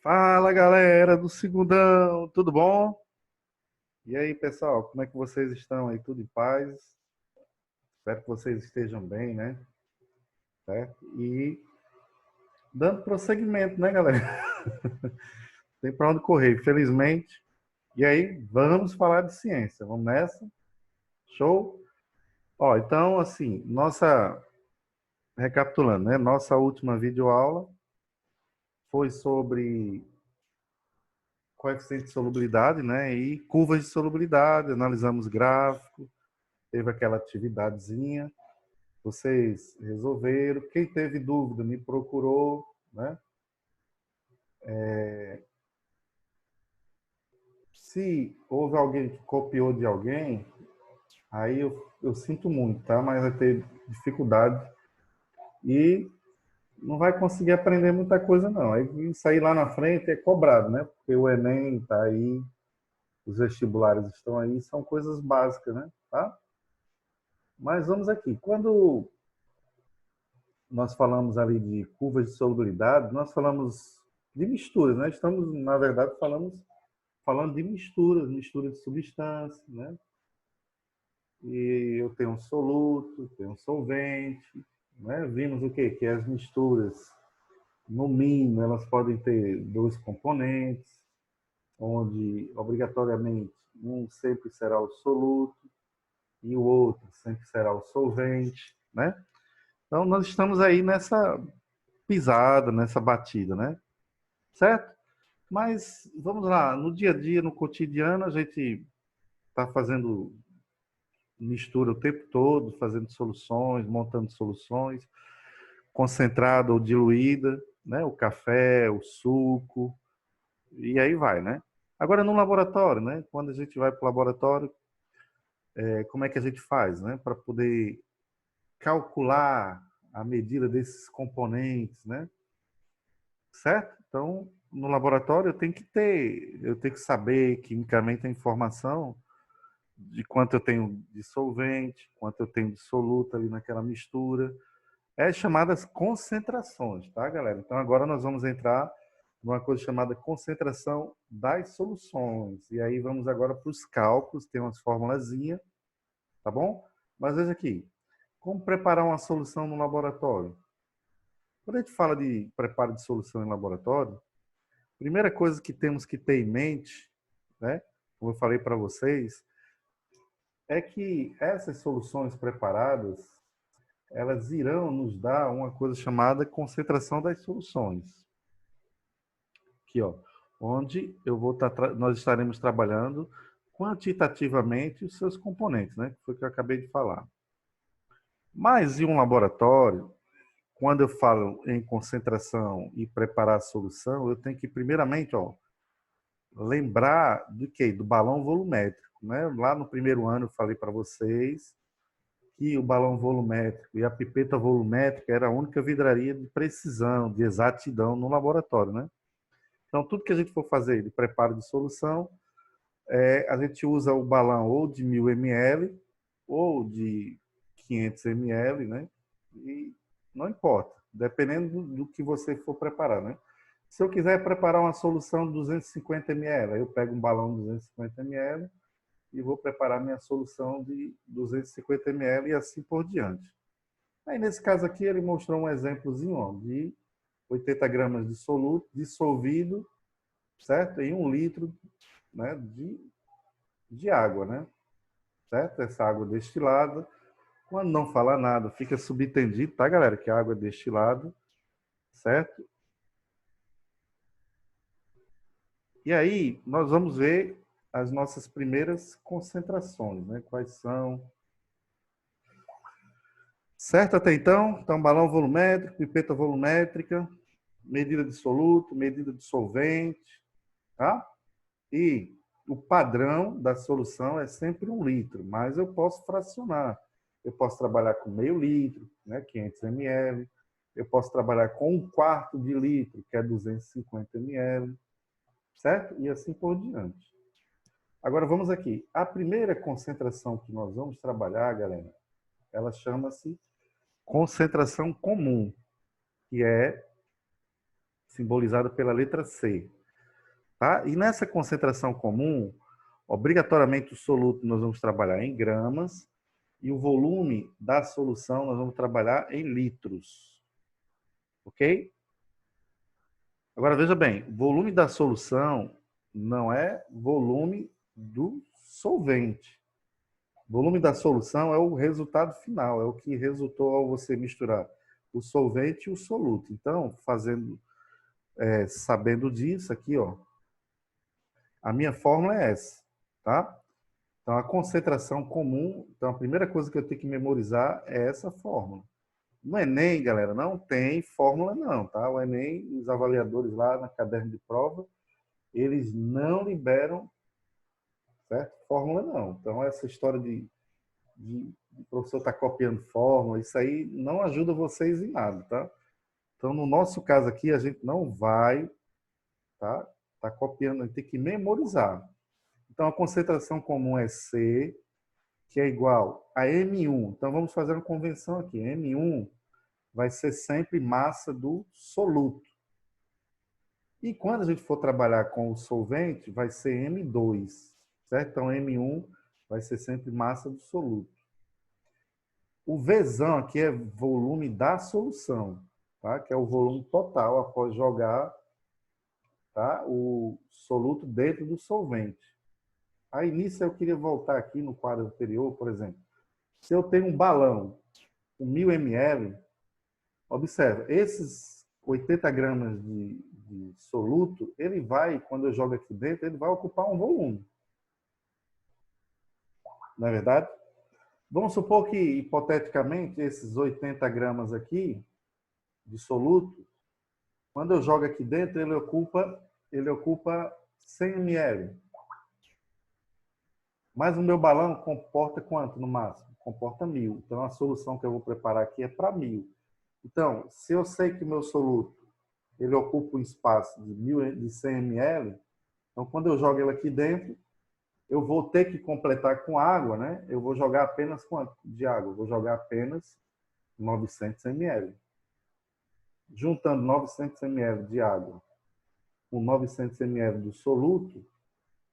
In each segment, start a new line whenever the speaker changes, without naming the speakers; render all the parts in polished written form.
Fala galera do Segundão, tudo bom? E aí pessoal, como é que vocês estão aí? Tudo em paz? Espero que vocês estejam bem, né? Certo? E dando prosseguimento, né galera? Tem para onde correr, infelizmente. E aí, vamos falar de ciência, vamos nessa? Show? Ó, então assim, recapitulando, né? Nossa última videoaula foi sobre coeficiente de solubilidade, né? E curvas de solubilidade, analisamos gráfico, teve aquela atividadezinha. Vocês resolveram. Quem teve dúvida me procurou, né? Se houve alguém que copiou de alguém, aí eu sinto muito, tá? Mas vai ter dificuldade e não vai conseguir aprender muita coisa, não. Aí sair lá na frente é cobrado, né? Porque o Enem está aí, os vestibulares estão aí, são coisas básicas, né? Tá? Mas vamos aqui. Quando nós falamos ali de curvas de solubilidade, nós falamos de misturas, né? Estamos, na verdade, falando de misturas, mistura de substâncias, né? E eu tenho um soluto, tenho um solvente, né? Vimos o quê? Que as misturas, no mínimo, elas podem ter dois componentes, onde obrigatoriamente um sempre será o soluto e o outro sempre será o solvente, né? Então nós estamos aí nessa pisada, nessa batida, né? Certo? Mas vamos lá, no dia a dia, no cotidiano, a gente está fazendo mistura o tempo todo, fazendo soluções, montando soluções, concentrada ou diluída, né? O café, o suco, e aí vai, né? Agora no laboratório, né? Quando a gente vai para o laboratório, como é que a gente faz, né? Para poder calcular a medida desses componentes, né? Certo? Então, no laboratório eu tenho que saber quimicamente a informação de quanto eu tenho de solvente, quanto eu tenho de soluto ali naquela mistura. É chamadas concentrações, tá, galera? Então agora nós vamos entrar numa coisa chamada concentração das soluções. E aí vamos agora para os cálculos, tem umas formulazinhas, tá bom? Mas veja aqui, como preparar uma solução no laboratório? Quando a gente fala de preparo de solução em laboratório, a primeira coisa que temos que ter em mente, né, como eu falei para vocês, é que essas soluções preparadas, elas irão nos dar uma coisa chamada concentração das soluções. Aqui, ó, onde nós estaremos trabalhando quantitativamente os seus componentes, né? Que foi o que eu acabei de falar. Mas em um laboratório, quando eu falo em concentração e preparar a solução, eu tenho que primeiramente, ó, lembrar do que? Do balão volumétrico, né? Lá no primeiro ano eu falei para vocês que o balão volumétrico e a pipeta volumétrica era a única vidraria de precisão, de exatidão no laboratório, né? Então, tudo que a gente for fazer de preparo de solução, a gente usa o balão ou de 1000 ml ou de 500 ml, né? E não importa, dependendo do que você for preparar, né? Se eu quiser preparar uma solução de 250 ml, aí eu pego um balão de 250 ml e vou preparar minha solução de 250 ml e assim por diante. Aí, nesse caso aqui, ele mostrou um exemplozinho ó, de 80 gramas de soluto dissolvido, certo? Em 1 litro, né, de água, né? Certo? Essa água destilada. Quando não fala nada, fica subentendido, tá, galera? Que a água é destilada, certo? E aí, nós vamos ver as nossas primeiras concentrações, né? Quais são. Certo até então? Então, balão volumétrico, pipeta volumétrica, medida de soluto, medida de solvente, tá? E o padrão da solução é sempre 1 litro, mas eu posso fracionar. Eu posso trabalhar com meio litro, né, 500 ml. Eu posso trabalhar com 1/4 de litro, que é 250 ml, certo? E assim por diante. Agora vamos aqui. A primeira concentração que nós vamos trabalhar, galera, ela chama-se concentração comum, que é simbolizada pela letra C. Tá? E nessa concentração comum, obrigatoriamente o soluto nós vamos trabalhar em gramas e o volume da solução nós vamos trabalhar em litros. Ok? Agora veja bem, o volume da solução não é volume do solvente. O volume da solução é o resultado final, é o que resultou ao você misturar o solvente e o soluto. Então, sabendo disso aqui, ó, a minha fórmula é essa, tá? Então, a concentração comum, então a primeira coisa que eu tenho que memorizar é essa fórmula. No Enem, galera, não tem fórmula não, tá? O Enem, os avaliadores lá na caderno de prova, eles não liberam, certo? Fórmula não. Então, essa história de o professor estar copiando fórmula, isso aí não ajuda vocês em nada, tá? Então, no nosso caso aqui, a gente não vai, tá copiando, a gente tem que memorizar. Então, a concentração comum é C, que é igual a M1. Então, vamos fazer uma convenção aqui. M1 vai ser sempre massa do soluto. E quando a gente for trabalhar com o solvente, vai ser M2, certo? Então, M1 vai ser sempre massa do soluto. O Vzão aqui é volume da solução, tá? Que é o volume total após jogar, tá? O soluto dentro do solvente. Aí, nisso, eu queria voltar aqui no quadro anterior, por exemplo. Se eu tenho um balão com 1000 ml, observa, esses 80 gramas de soluto, ele vai, quando eu jogo aqui dentro, ele vai ocupar um volume. Não é verdade? Vamos supor que, hipoteticamente, esses 80 gramas aqui de soluto, quando eu jogo aqui dentro, ele ocupa 100 ml. Mas o meu balão comporta quanto no máximo? Comporta 1000. Então, a solução que eu vou preparar aqui é para 1000. Então, se eu sei que o meu soluto ele ocupa um espaço de 100 ml, então, quando eu jogo ele aqui dentro, eu vou ter que completar com água, né? Eu vou jogar apenas quanto de água? Eu vou jogar apenas 900 ml. Juntando 900 ml de água com 900 ml do soluto,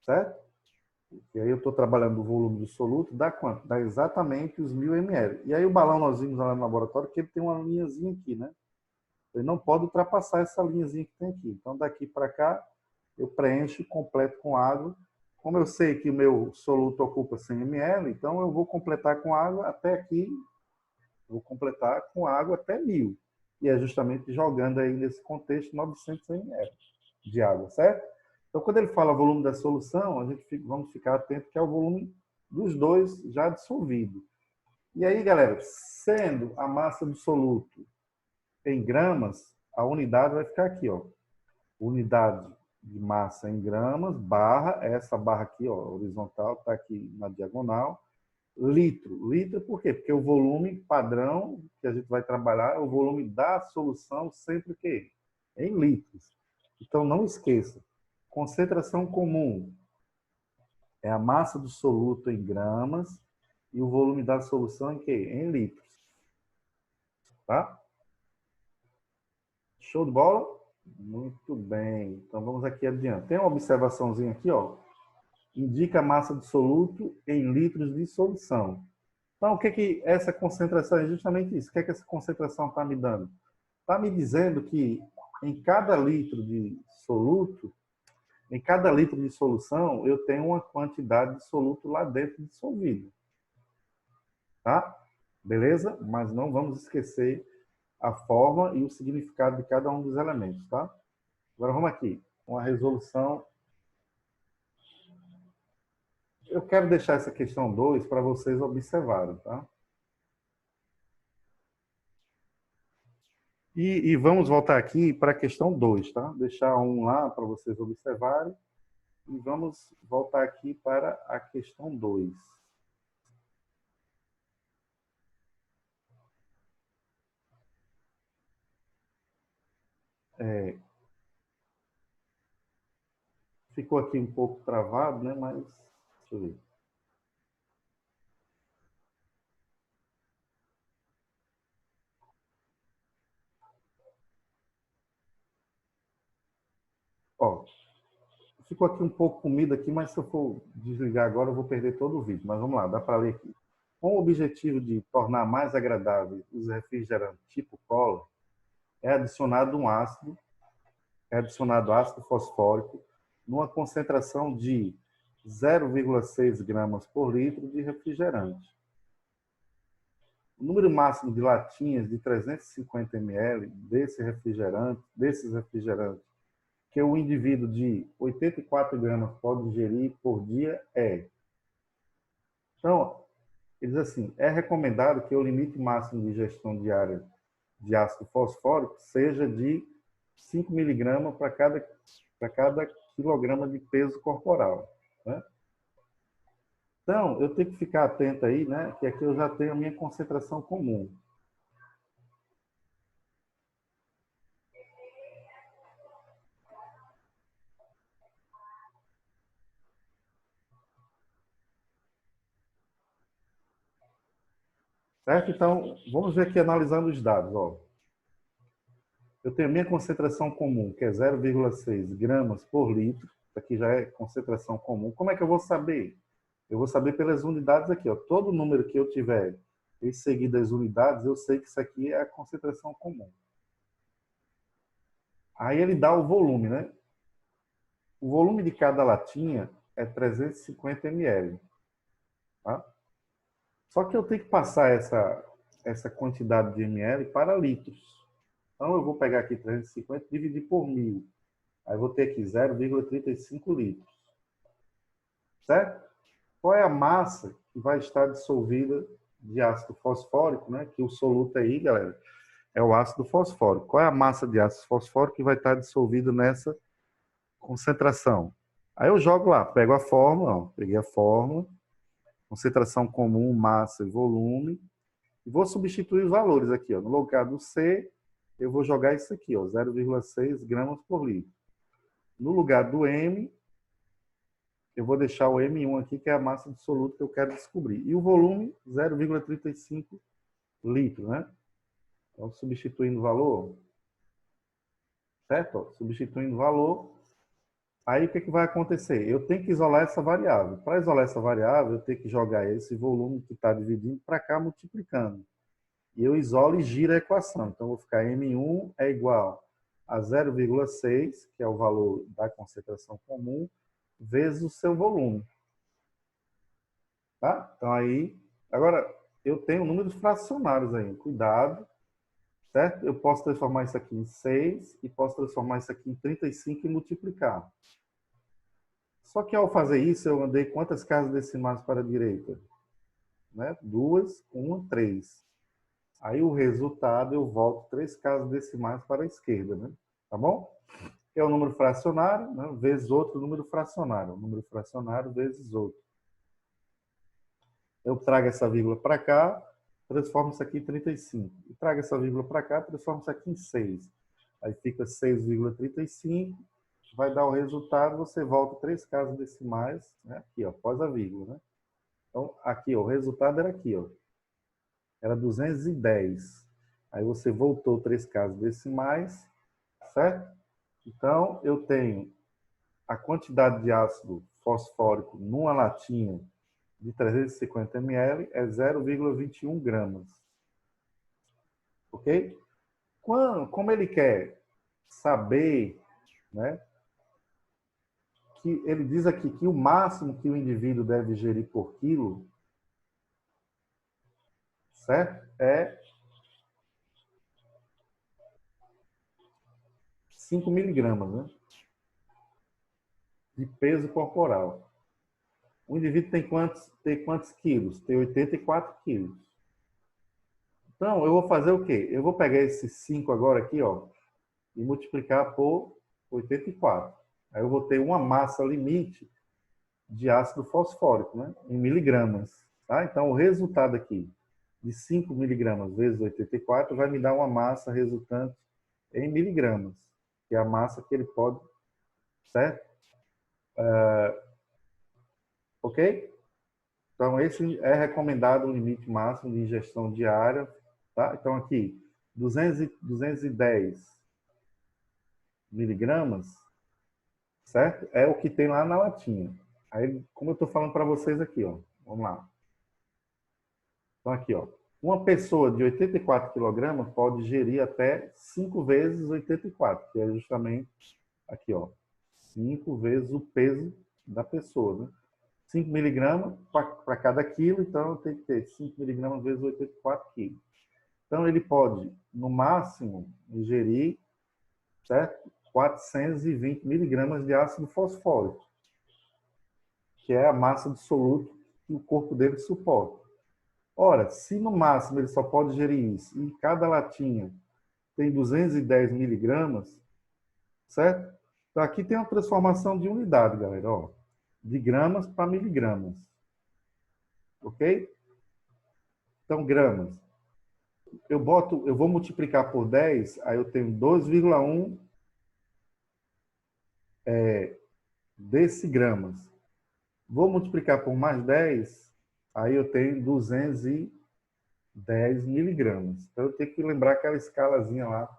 certo? E aí eu estou trabalhando o volume do soluto, dá quanto? Dá exatamente os 1000 ml. E aí o balão nós vimos lá no laboratório que ele tem uma linhazinha aqui, né? Ele não pode ultrapassar essa linhazinha que tem aqui. Então daqui para cá eu preencho completo com água. Como eu sei que o meu soluto ocupa 100 ml, então eu vou completar com água até aqui, vou completar com água até 1000. E é justamente jogando aí nesse contexto 900 ml de água, certo? Então, quando ele fala volume da solução, vamos ficar atento que é o volume dos dois já dissolvido. E aí, galera, sendo a massa do soluto em gramas, a unidade vai ficar aqui, ó. Unidade de massa em gramas, barra, essa barra aqui, ó, horizontal, está aqui na diagonal. Litro. Litro por quê? Porque o volume padrão que a gente vai trabalhar é o volume da solução sempre o quê? Em litros. Então, não esqueça. Concentração comum é a massa do soluto em gramas e o volume da solução em quê? Em litros. Tá? Show de bola? Muito bem. Então, vamos aqui adiante. Tem uma observaçãozinha aqui, ó. Indica a massa do soluto em litros de solução. Então, o que que essa concentração é justamente isso? O que é que essa concentração está me dando? Está me dizendo que em cada litro de soluto, em cada litro de solução, eu tenho uma quantidade de soluto lá dentro dissolvido. Tá? Beleza? Mas não vamos esquecer a forma e o significado de cada um dos elementos, tá? Agora vamos aqui, uma resolução. Eu quero deixar essa questão 2 para vocês observarem, tá? E vamos voltar aqui para a questão 2, tá? Deixar um lá para vocês observarem. E vamos voltar aqui para a questão 2. Ficou aqui um pouco travado, né? Mas deixa eu ver. ficou aqui um pouco comido aqui, mas se eu for desligar agora, eu vou perder todo o vídeo. Mas vamos lá, dá para ler aqui. Com o objetivo de tornar mais agradável os refrigerantes tipo cola, é adicionado ácido fosfórico numa concentração de 0,6 gramas por litro de refrigerante. O número máximo de latinhas de 350 ml desses refrigerantes que o indivíduo de 84 gramas pode ingerir por dia é. Então, ele diz assim, é recomendado que o limite máximo de ingestão diária de ácido fosfórico seja de 5 miligramas para cada quilograma de peso corporal, né? Então, eu tenho que ficar atento aí, né? Que aqui eu já tenho a minha concentração comum. Certo? Então, vamos ver aqui analisando os dados. Ó. Eu tenho a minha concentração comum, que é 0,6 gramas por litro. Aqui já é concentração comum. Como é que eu vou saber? Eu vou saber pelas unidades aqui. Ó. Todo número que eu tiver em seguida as unidades, eu sei que isso aqui é a concentração comum. Aí ele dá o volume, né? O volume de cada latinha é 350 ml. Tá? Só que eu tenho que passar essa quantidade de ml para litros. Então, eu vou pegar aqui 350 e dividir por 1.000. Aí, vou ter aqui 0,35 litros. Certo? Qual é a massa que vai estar dissolvida de ácido fosfórico, né? Que o soluto aí, galera, é o ácido fosfórico. Qual é a massa de ácido fosfórico que vai estar dissolvido nessa concentração? Aí eu jogo lá, pego a fórmula, ó, peguei a fórmula, concentração comum, massa e volume, e vou substituir os valores aqui, ó. No lugar do C, eu vou jogar isso aqui, ó, 0,6 gramas por litro. No lugar do M, eu vou deixar o M1 aqui, que é a massa absoluta que eu quero descobrir. E o volume, 0,35 litros, né? Então, substituindo o valor, certo? Ó, substituindo o valor, aí o que vai acontecer? Eu tenho que isolar essa variável. Para isolar essa variável, eu tenho que jogar esse volume que está dividindo para cá, multiplicando. E eu isolo e giro a equação. Então, vou ficar M1 é igual a 0,6, que é o valor da concentração comum, vezes o seu volume. Tá? Então, aí... Agora, eu tenho números fracionários aí. Cuidado. Certo? Eu posso transformar isso aqui em 6 e posso transformar isso aqui em 35 e multiplicar. Só que, ao fazer isso, eu andei quantas casas decimais para a direita? Né? 2, 1, 3. Aí o resultado eu volto 3 casas decimais para a esquerda, né? Tá bom? É o número fracionário, né? Vezes outro número fracionário. O número fracionário vezes outro. Eu trago essa vírgula para cá, transformo isso aqui em 35. E trago essa vírgula para cá, transformo isso aqui em 6. Aí fica 6,35. Vai dar o resultado, você volta 3 casas decimais, né? Aqui, ó, após a vírgula, né? Então, aqui, ó, o resultado era aqui, ó. Era 210. Aí você voltou 3 casas decimais, certo? Então, eu tenho a quantidade de ácido fosfórico numa latinha de 350 ml é 0,21 gramas. Ok? Como ele quer saber, né? Que ele diz aqui que o máximo que o indivíduo deve ingerir por quilo, certo? É 5 miligramas, né? De peso corporal. O indivíduo tem quantos quilos? Tem 84 quilos. Então, eu vou fazer o quê? Eu vou pegar esses 5 agora aqui, ó, e multiplicar por 84. Aí eu vou ter uma massa limite de ácido fosfórico, né? Em miligramas. Tá? Então, o resultado aqui de 5 miligramas vezes 84 vai me dar uma massa resultante em miligramas, que é a massa que ele pode, certo? Ok? Então, esse é recomendado o limite máximo de ingestão diária. Tá? Então, aqui, 210 miligramas certo? É o que tem lá na latinha. Aí, como eu estou falando para vocês aqui, ó, vamos lá. Então, aqui, ó, uma pessoa de 84 quilogramas pode ingerir até 5 vezes 84, que é justamente aqui, ó, 5 vezes o peso da pessoa, né? 5 miligramas para cada quilo, então tem que ter 5 miligramas vezes 84 quilos. Então, ele pode, no máximo, ingerir, certo? 420 miligramas de ácido fosfórico, que é a massa do soluto que o corpo dele suporta. Ora, se no máximo ele só pode gerir isso, e cada latinha tem 210 miligramas, certo? Então, aqui tem uma transformação de unidade, galera, ó, de gramas para miligramas, ok? Então, gramas. Eu vou multiplicar por 10, aí eu tenho 2,1 decigramas. Vou multiplicar por mais 10, aí eu tenho 210 miligramas. Então, eu tenho que lembrar aquela escalazinha lá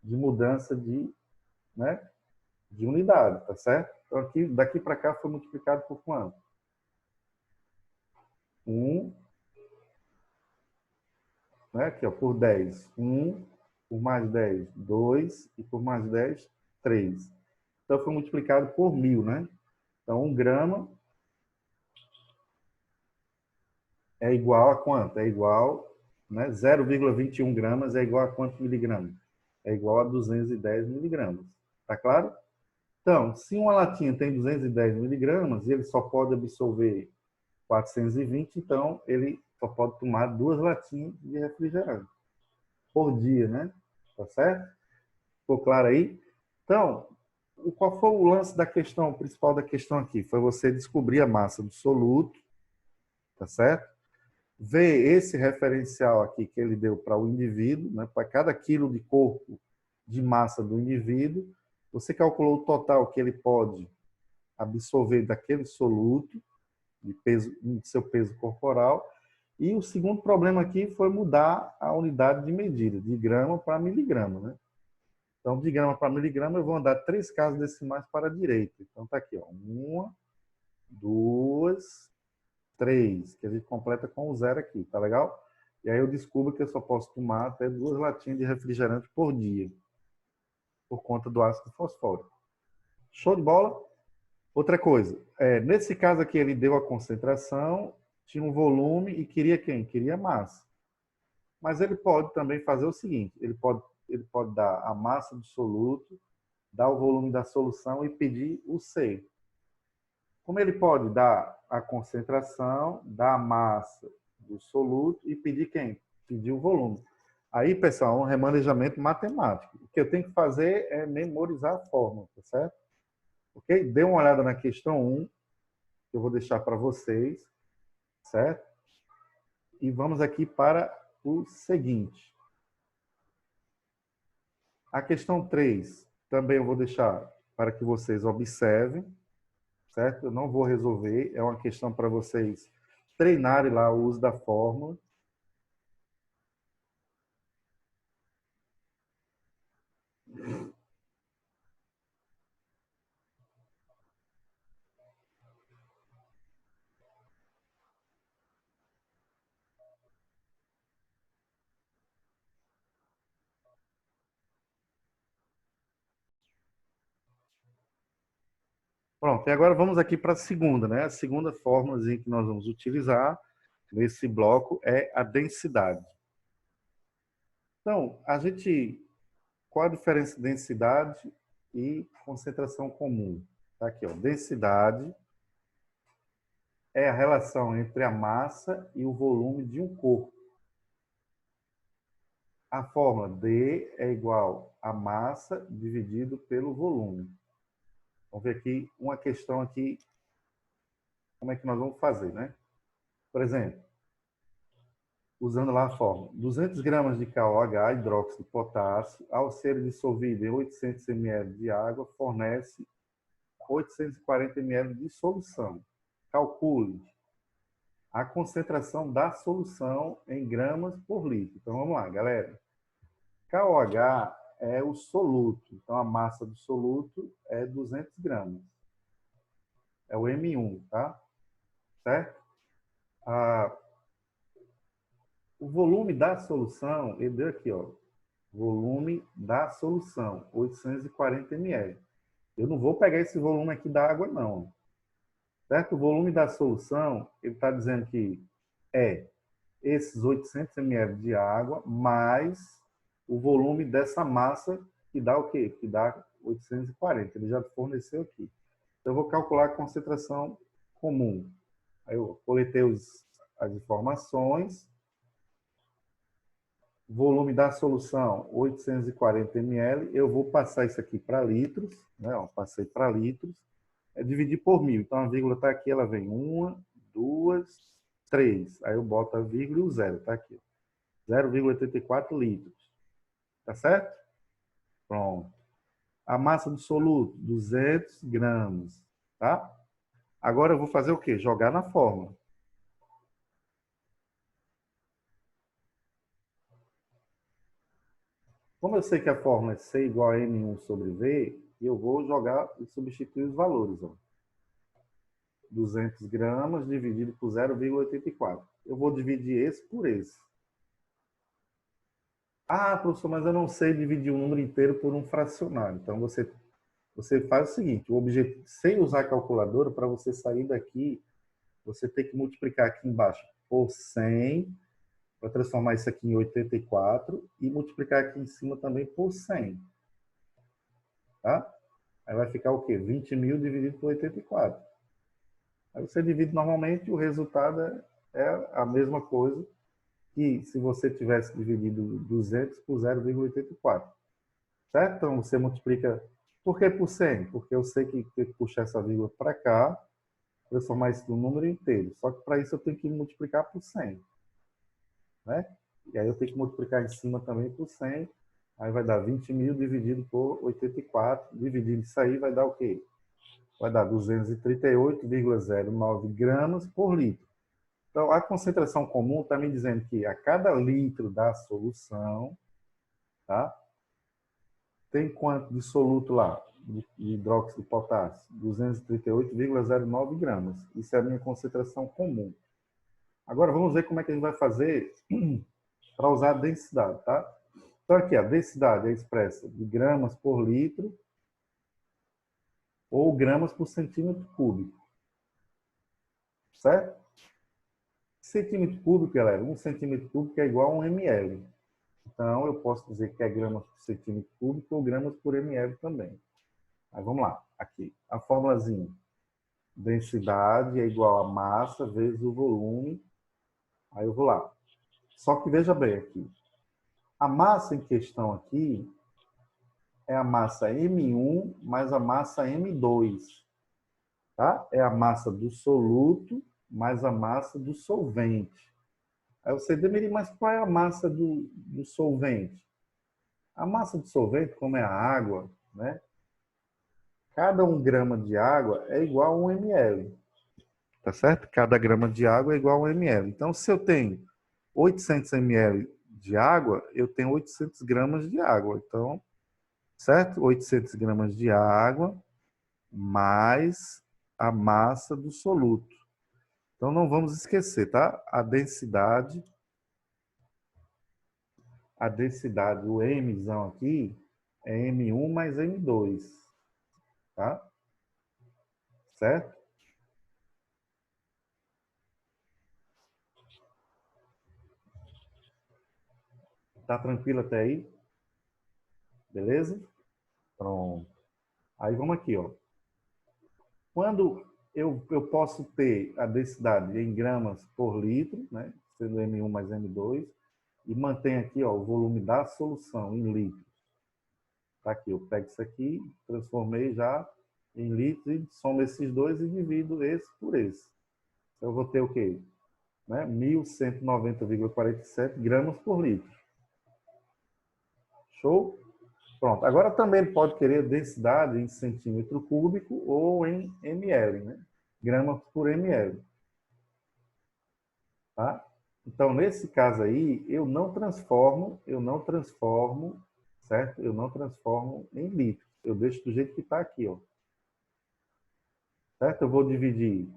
de mudança de, né, de unidade, tá certo? Então, aqui, daqui para cá foi multiplicado por quanto? 1, né, aqui, ó, por 10. 1, por mais 10, 2, e por mais 10, 3. Então, foi multiplicado por 1.000, né? Então, 1 grama é igual a quanto? É igual, né? 0,21 gramas é igual a quantos miligramas? É igual a 210 miligramas. Tá claro? Então, se uma latinha tem 210 miligramas e ele só pode absorver 420, então ele só pode tomar 2 latinhas de refrigerante por dia, né? Tá certo? Ficou claro aí? Então, qual foi o lance da questão, o principal da questão aqui? Foi você descobrir a massa do soluto, tá certo? Ver esse referencial aqui que ele deu para o indivíduo, né? Para cada quilo de corpo de massa do indivíduo, você calculou o total que ele pode absorver daquele soluto, de peso, de seu peso corporal. E o segundo problema aqui foi mudar a unidade de medida, de grama para miligrama, né? Então, de grama para miligrama, eu vou andar 3 casas decimais para a direita. Então, tá aqui, ó. 1, 2, 3, que a gente completa com o 0 aqui, tá legal? E aí eu descubro que eu só posso tomar até 2 latinhas de refrigerante por dia, por conta do ácido fosfórico. Show de bola? Outra coisa, nesse caso aqui ele deu a concentração, tinha um volume e queria quem? Queria massa. Mas ele pode também fazer o seguinte, ele pode dar a massa do soluto, dar o volume da solução e pedir o C. Como ele pode dar a concentração, dar a massa do soluto e pedir quem? Pedir o volume. Aí, pessoal, um remanejamento matemático. O que eu tenho que fazer é memorizar a fórmula, tá certo? Ok? Dê uma olhada na questão 1, que eu vou deixar para vocês, certo? E vamos aqui para o seguinte. A questão 3, também eu vou deixar para que vocês observem, certo? Eu não vou resolver, é uma questão para vocês treinarem lá o uso da fórmula. Pronto, e agora vamos aqui para a segunda, né? A segunda fórmula que nós vamos utilizar nesse bloco é a densidade. Então, qual a diferença de densidade e concentração comum? Tá aqui, ó. Densidade é a relação entre a massa e o volume de um corpo. A fórmula D é igual a massa dividido pelo volume. Vamos ver aqui uma questão aqui, como é que nós vamos fazer, né? Por exemplo, usando lá a fórmula, 200 gramas de KOH, hidróxido de potássio, ao ser dissolvido em 800 ml de água, fornece 840 ml de solução. Calcule a concentração da solução em gramas por litro. Então, vamos lá, galera. KOH é o soluto. Então, a massa do soluto é 200 gramas. É o M1, tá? Certo? O volume da solução, ele deu aqui, ó. Volume da solução, 840 ml. Eu não vou pegar esse volume aqui da água, não. Certo? O volume da solução, ele está dizendo que é esses 800 ml de água mais o volume dessa massa, que dá o quê? Que dá 840. Ele já forneceu aqui. Então, eu vou calcular a concentração comum. Aí eu coletei as informações. Volume da solução, 840 ml. Eu vou passar isso aqui para litros. Né? Ó, passei para litros. É dividir por 1000. Então, a vírgula está aqui, ela vem 1, 2, 3. Aí eu boto a vírgula e o zero. Está aqui. 0,84 litros. Tá certo? Pronto. A massa do soluto, 200 gramas. Tá? Agora eu vou fazer o quê? Jogar na fórmula. Como eu sei que a fórmula é C igual a M1 sobre V, eu vou jogar e substituir os valores. Ó. 200 gramas dividido por 0,84. Eu vou dividir esse por esse. Ah, professor, mas eu não sei dividir um número inteiro por um fracionário. Então, você faz o seguinte, o objetivo, sem usar a calculadora, para você sair daqui, você tem que multiplicar aqui embaixo por 100, para transformar isso aqui em 84, e multiplicar aqui em cima também por 100. Tá? Aí vai ficar o quê? 20.000 dividido por 84. Aí você divide normalmente, o resultado é a mesma coisa que se você tivesse dividido 200 por 0,84. Certo? Então, você multiplica... Por que por 100? Porque eu sei que tem que puxar essa vírgula para cá, transformar isso num número inteiro. Só que para isso eu tenho que multiplicar por 100. Né? E aí eu tenho que multiplicar em cima também por 100. Aí vai dar 20.000 dividido por 84. Dividindo isso aí vai dar o quê? Vai dar 238,09 gramas por litro. Então, a concentração comum está me dizendo que a cada litro da solução, tá? Tem quanto de soluto lá, de hidróxido de potássio? 238,09 gramas. Isso é a minha concentração comum. Agora, vamos ver como é que a gente vai fazer para usar a densidade, tá? Então, aqui, a densidade é expressa de gramas por litro ou gramas por centímetro cúbico. Certo? Centímetro cúbico, galera, 1 centímetro cúbico é igual a 1 ml. Então, eu posso dizer que é gramas por centímetro cúbico ou gramas por ml também. Aí, vamos lá. Aqui, a formulazinha. Densidade é igual a massa vezes o volume. Aí eu vou lá. Só que veja bem aqui. A massa em questão aqui é a massa M1 mais a massa M2. Tá? É a massa do soluto mais a massa do solvente. Aí você deveria, mas qual é a massa do solvente? A massa do solvente, como é a água, né? Cada 1 grama de água é igual a 1 ml. Tá certo? Cada grama de água é igual a 1 ml. Então, se eu tenho 800 ml de água, eu tenho 800 gramas de água. Então, certo? 800 gramas de água mais a massa do soluto. Então, não vamos esquecer, tá? A densidade, o Mzão aqui, é M1 mais M2, tá? Certo? Tá tranquilo até aí? Beleza? Pronto. Aí vamos aqui, ó. Quando eu posso ter a densidade em gramas por litro, né? Sendo M1 mais M2, e mantém aqui, ó, o volume da solução em litros. Tá aqui, eu pego isso aqui, transformei já em litros e somo esses dois e divido esse por esse. Então, eu vou ter o quê? Né? 1.190,47 gramas por litro. Show? Pronto. Agora também ele pode querer densidade em centímetro cúbico ou em ml, né? Gramas por ml. Tá? Então, nesse caso aí, eu não transformo, certo? Eu não transformo em litros. Eu deixo do jeito que está aqui, ó. Certo? Eu vou dividir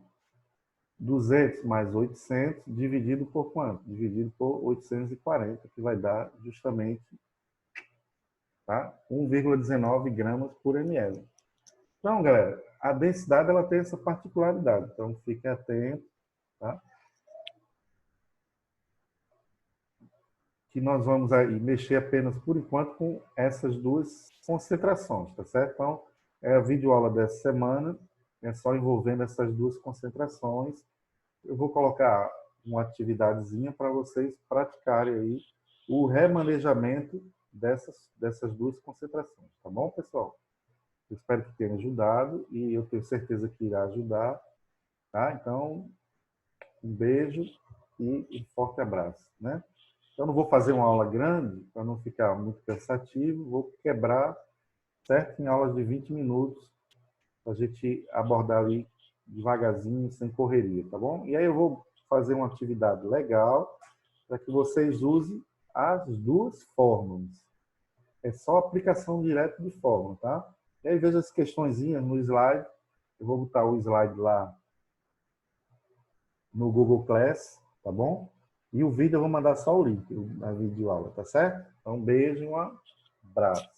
200 mais 800 dividido por quanto? Dividido por 840, que vai dar justamente, tá? 1,19 gramas por ml. Então, galera, a densidade ela tem essa particularidade. Então, fique atento, tá? Que nós vamos aí mexer apenas por enquanto com essas duas concentrações, tá certo? Então, é a videoaula dessa semana, é só envolvendo essas duas concentrações. Eu vou colocar uma atividadezinha para vocês praticarem aí o remanejamento dessas duas concentrações, tá bom, pessoal? Eu espero que tenha ajudado e eu tenho certeza que irá ajudar, tá? Então, um beijo e um forte abraço, né? Eu não vou fazer uma aula grande para não ficar muito cansativo, vou quebrar, certo? Em aulas de 20 minutos, para a gente abordar ali devagarzinho, sem correria, tá bom? E aí eu vou fazer uma atividade legal para que vocês usem as duas fórmulas. É só aplicação direta de fórmula, tá? E aí veja as questõezinhas no slide. Eu vou botar o slide lá no Google Class, tá bom? E o vídeo eu vou mandar só o link da videoaula, tá certo? Então, um beijo e um abraço.